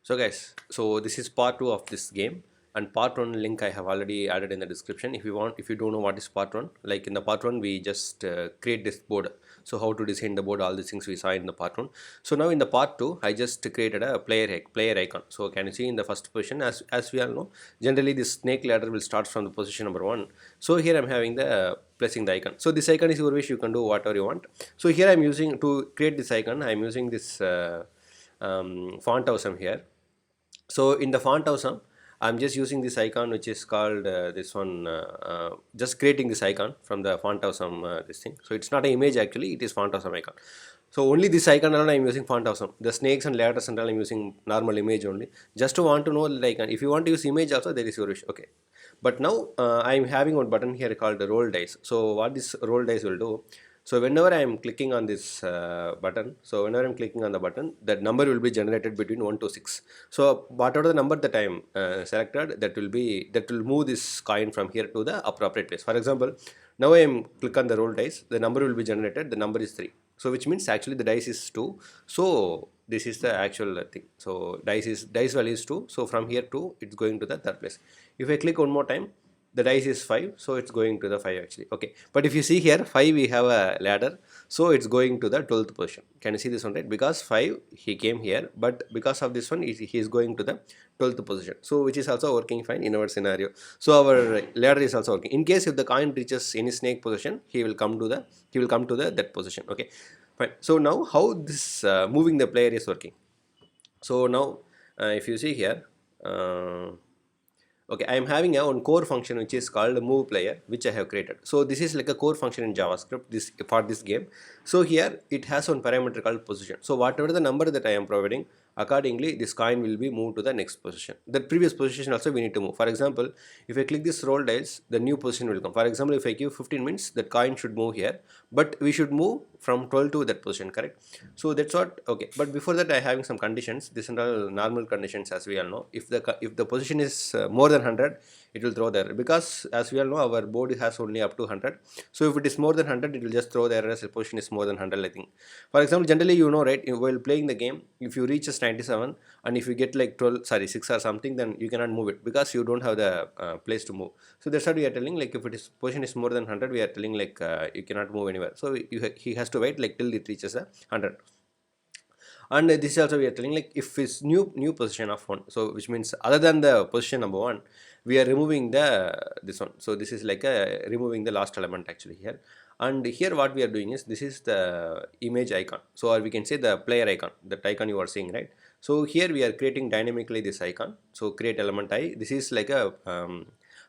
So guys, so this is part 2 of this game, and part 1 link I have already added in the description. If you don't know what is part 1, like in the part 1 we just create this board. So how to design the board, all these things we saw in the part 1. So now in the part 2 I just created a player icon. So can you see in the first position, as we all know, generally this snake ladder will start from the position number 1. So here I'm having the placing the icon. So this icon is your wish, you can do whatever you want. So here I'm using to create this icon, I'm using this font awesome here. So in the font awesome, I'm just using this icon which is called this one, just creating this icon from the font awesome this thing. So it's not an image, actually it is font awesome icon. So only this icon alone I'm using font awesome. The snakes and ladders and all I'm using normal image only, just to want to know, like, if you want to use image also, there is your wish. Okay, but now I'm having one button here called the roll dice. So what this roll dice will do, so whenever I am clicking on this button, so whenever I'm clicking on the button, that number will be generated between 1 to 6. So whatever the number that I am selected, that will move this coin from here to the appropriate place. For example, now I am click on the roll dice, the number will be generated, the number is 3. So which means actually the dice is 2. So this is the actual thing. So dice value is 2. So from here to it's going to the third place. If I click one more time, the dice is 5, so it's going to the 5 actually. Okay, but if you see here 5, we have a ladder, so it's going to the 12th position. Can you see this one, right? Because 5 he came here, but because of this one he is going to the 12th position, so which is also working fine in our scenario. So our ladder is also working. In case if the coin reaches any snake position, he will come to the that position. Okay, fine. So now how this moving the player is working. So now if you see here, okay, I am having a one core function which is called move player, which I have created. So this is like a core function in JavaScript this for this game. So here it has one parameter called position. So whatever the number that I am providing, accordingly this coin will be moved to the next position. The previous position also we need to move. For example, if I click this roll dice, the new position will come. For example, if I give 15 minutes, that coin should move here, but we should move from 12 to that position, correct? So that's what. Okay, but before that I having some conditions. These are all normal conditions, as we all know. If the position is more than 100, it will throw the error, because as we all know our board has only up to 100. So if it is more than 100, it will just throw the error as the position is more than 100, I think. For example, generally, you know, right, while playing the game, if you reach 97 and if you get like 6 or something, then you cannot move it because you don't have the place to move. So that's what we are telling, like if it is position is more than 100, we are telling like you cannot move anywhere. So he has to wait like till it reaches 100. And this is also we are telling, like if it's new position of 1, so which means other than the position number 1, we are removing this one. So this is like removing the last element actually here. And here what we are doing is, this is the image icon, so or we can say the player icon, that icon you are seeing, right? So here we are creating dynamically this icon. So create element I, this is like a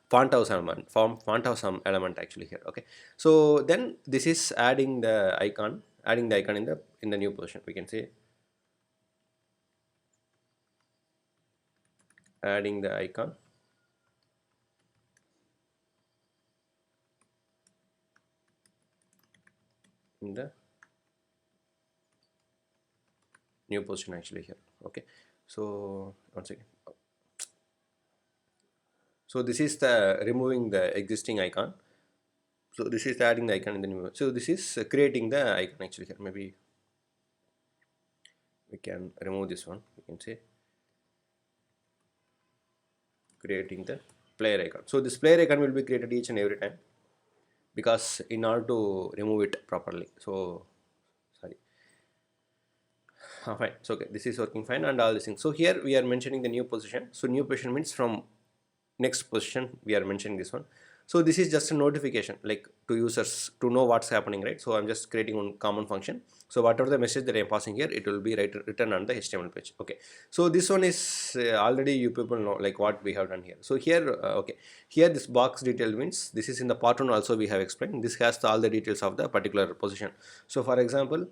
font house element actually here. Okay, so then this is adding the icon in the new position. We can say adding the icon in the new position actually here. Okay, so one second. So this is the removing the existing icon. So this is adding the icon in the new. So this is creating the icon actually here. Maybe we can remove this one. We can say creating the player icon. So this player icon will be created each and every time, because in order to remove it properly. So sorry. Fine. So okay, this is working fine and all these things. So here we are mentioning the new position. So new position means from next position we are mentioning this one. So this is just a notification, like to users to know what's happening, right? So I'm just creating one common function. So whatever the message that I'm passing here, it will be written on the HTML page. Okay, so this one is already you people know like what we have done here. So here okay, here this box detail means this is in the part 1 also we have explained. This has all the details of the particular position. So for example,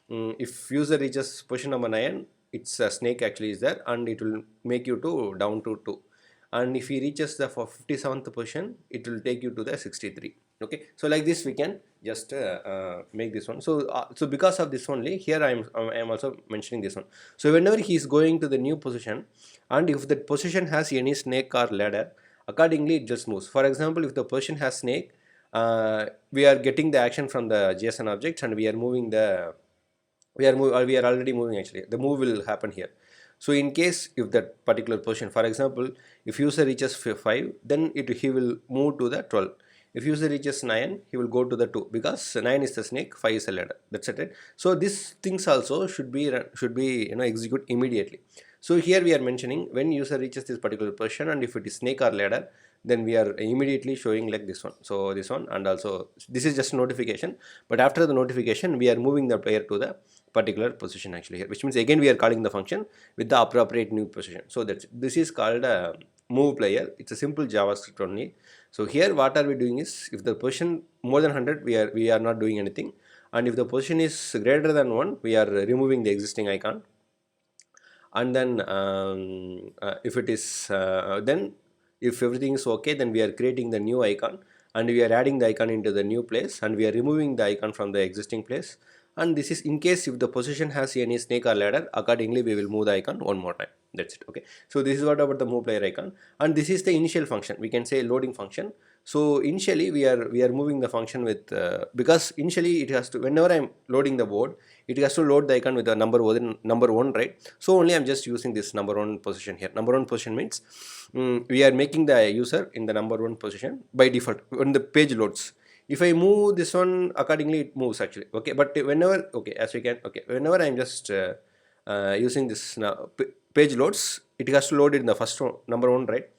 if user reaches position number 9, it's a snake actually is there, and it will make you to down to 2. And if he reaches the 57th position, it will take you to the 63. Okay, so like this we can just make this one. So because of this only, here I am also mentioning this one. So whenever he is going to the new position, and if that position has any snake or ladder, accordingly it just moves. For example, if the position has snake, we are getting the action from the JSON objects, and we are moving the we are already moving actually. The move will happen here. So in case if that particular position, for example, if user reaches 5, then he will move to the 12. If user reaches 9, he will go to the 2, because 9 is the snake, 5 is a ladder. That's it, right? So these things also should be execute immediately. So here we are mentioning when user reaches this particular position, and if it is snake or ladder, then we are immediately showing like this one. So this one, and also this is just notification, but after the notification we are moving the player to the particular position actually here, which means again we are calling the function with the appropriate new position. So that's this is called a move player. It's a simple JavaScript only. So here what are we doing is, if the position more than 100, we are not doing anything, and if the position is greater than 1, we are removing the existing icon. And then if it is then if everything is okay, then we are creating the new icon, and we are adding the icon into the new place, and we are removing the icon from the existing place. And this is in case if the position has any snake or ladder, accordingly we will move the icon one more time. That's it. Okay, so this is what about the move player icon, and this is the initial function, we can say loading function. So initially we are moving the function with because initially it has to, whenever I'm loading the board, it has to load the icon with the number one, right? So only I'm just using this number one position here. Number one position means we are making the user in the number one position by default when the page loads. If I move this one, accordingly it moves actually. Okay, but whenever, okay, as we can, okay, whenever I'm just using this now page loads, it has to load it in the first one, number one, right?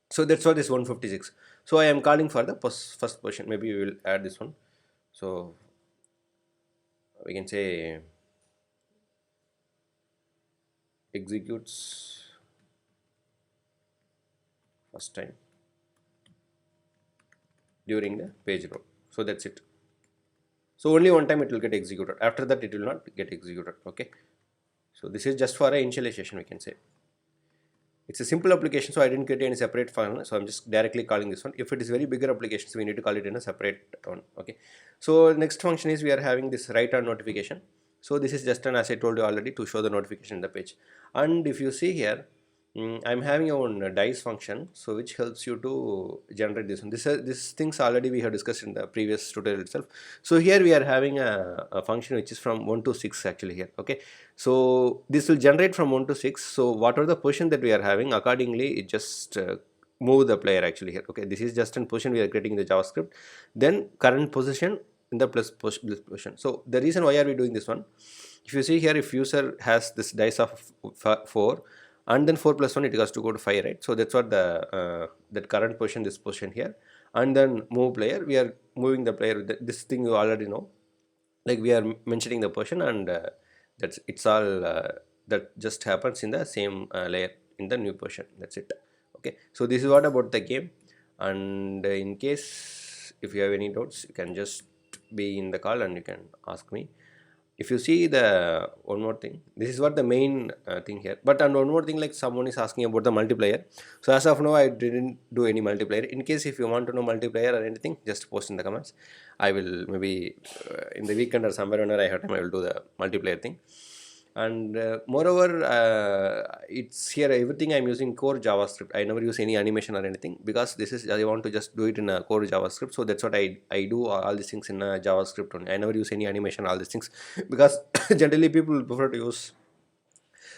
So that's what is 156. So I am calling for the first position. Maybe we will add this one. So we can say executes first time during the page load. So that's it. So only one time it will get executed. After that it will not get executed. Okay. So this is just for a initialization, we can say. It's a simple application, so I didn't create any separate file, so I'm just directly calling this one. If it is very bigger application, so we need to call it in a separate one. Okay, so next function is we are having this write on notification. So this is just an, as I told you already, to show the notification in the page. And if you see here, I'm having a dice function, so which helps you to generate this one. This things already we have discussed in the previous tutorial itself. So here we are having a function which is from 1 to 6 actually here. Okay, so this will generate from 1 to 6. So whatever the position that we are having, accordingly it just move the player actually here. Okay, this is just in position we are creating the JavaScript. Then current position in the plus position. So the reason why are we doing this one? If you see here, if user has this dice of 4, and then 4 plus 1, it has to go to 5, right? So that's what the that current position, this position here, and then move player, we are moving the player with this thing you already know, like we are mentioning the position, and that's it's all that just happens in the same layer in the new position. That's it. Okay, so this is what about the game, and in case if you have any doubts, you can just be in the call and you can ask me. If you see the one more thing, this is what the main thing here. But and one more thing, like someone is asking about the multiplayer. So as of now, I didn't do any multiplayer. In case if you want to know multiplayer or anything, just post in the comments. I will maybe in the weekend or somewhere when I have time, I will do the multiplayer thing. And moreover, it's here everything I'm using core JavaScript. I never use any animation or anything, because this is I want to just do it in a core JavaScript. So that's what I do all these things in a JavaScript only. I never use any animation, all these things, because generally people prefer to use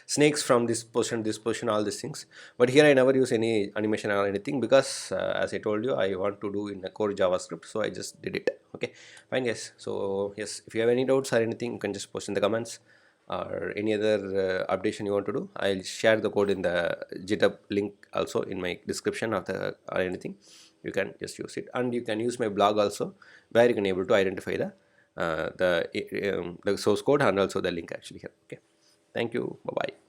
snakes from this position, all these things. But here I never use any animation or anything, because as I told you, I want to do in a core JavaScript, so I just did it. Okay, fine guys. So yes, if you have any doubts or anything, you can just post in the comments, or any other updation you want to do. I'll share the code in the GitHub link also in my description of the or anything. You can just use it, and you can use my blog also, where you can able to identify the source code and also the link actually here. Okay, thank you, bye bye.